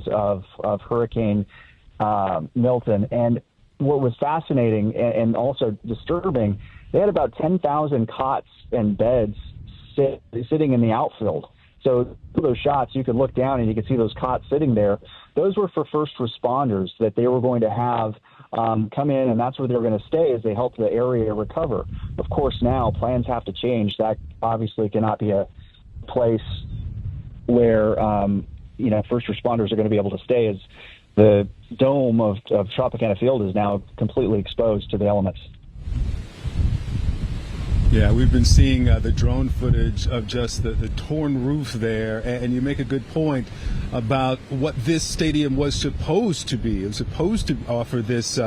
of Hurricane Milton. And what was fascinating and also disturbing, they had about 10,000 cots and beds sitting in the outfield. So those shots, you could look down and you could see those cots sitting there. Those were for first responders that they were going to have come in, and that's where they were going to stay as they help the area recover. Of course, now plans have to change. That obviously cannot be a place where first responders are going to be able to stay, as the dome of Tropicana Field is now completely exposed to the elements. Yeah, we've been seeing the drone footage of just the torn roof there, and you make a good point about what this stadium was supposed to be. It was supposed to offer this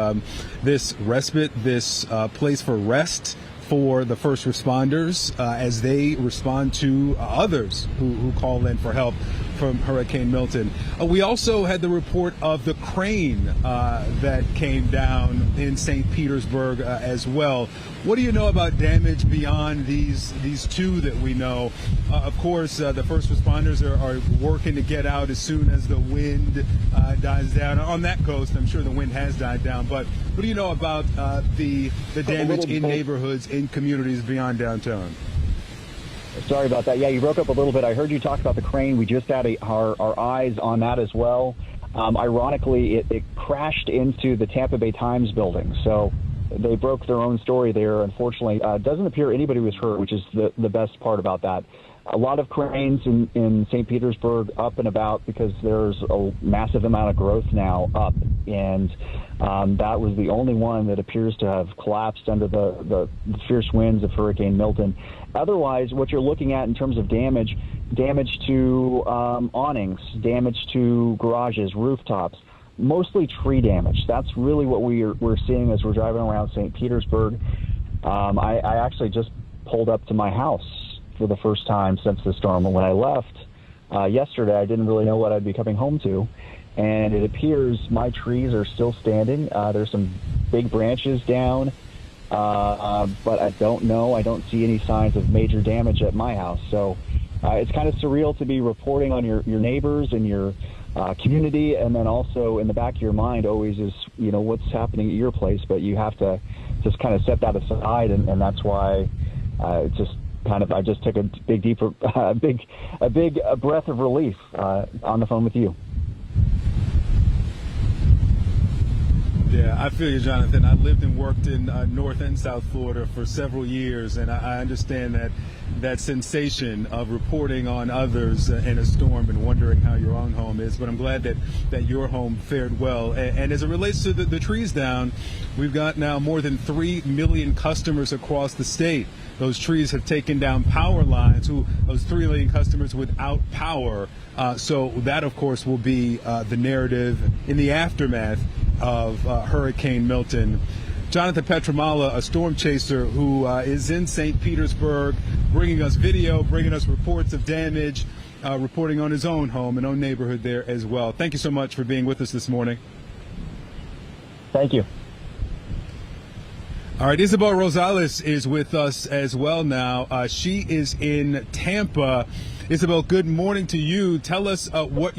respite, this place for rest for the first responders as they respond to others who call in for help from Hurricane Milton. We also had the report of the crane that came down in St. Petersburg as well. What do you know about damage beyond these two that we know? Of course, the first responders are working to get out as soon as the wind dies down. On that coast, I'm sure the wind has died down. But what do you know about the damage in neighborhoods, in communities beyond downtown? Sorry about that. Yeah, you broke up a little bit. I heard you talk about the crane. We just had our eyes on that as well. Ironically, it crashed into the Tampa Bay Times building. So they broke their own story there. Unfortunately, it doesn't appear anybody was hurt, which is the best part about that. A lot of cranes in St. Petersburg up and about because there's a massive amount of growth now up. And that was the only one that appears to have collapsed under the fierce winds of Hurricane Milton. Otherwise, what you're looking at in terms of damage to awnings, damage to garages, rooftops, mostly tree damage. That's really what we're seeing as we're driving around St. Petersburg. I actually just pulled up to my house for the first time since the storm. And when I left yesterday, I didn't really know what I'd be coming home to. And it appears my trees are still standing. There's some big branches down. But I don't know. I don't see any signs of major damage at my house. So it's kind of surreal to be reporting on your neighbors and your community, and then also in the back of your mind always is, what's happening at your place. But you have to just kind of set that aside, and that's why I just took a big breath of relief on the phone with you. Yeah, I feel you, Jonathan. I lived and worked in North and South Florida for several years, and I understand that sensation of reporting on others in a storm and wondering how your own home is. But I'm glad that your home fared well. And as it relates to the trees down, we've got now more than 3 million customers across the state. Those trees have taken down power lines, those 3 million customers without power. So that, of course, will be the narrative in the aftermath of Hurricane Milton. Jonathan Pietramala, a storm chaser who is in St. Petersburg, bringing us video, bringing us reports of damage, reporting on his own home and own neighborhood there as well. Thank you so much for being with us this morning. Thank you. All right, Isabel Rosales is with us as well now. She is in Tampa. Isabel, good morning to you. Tell us what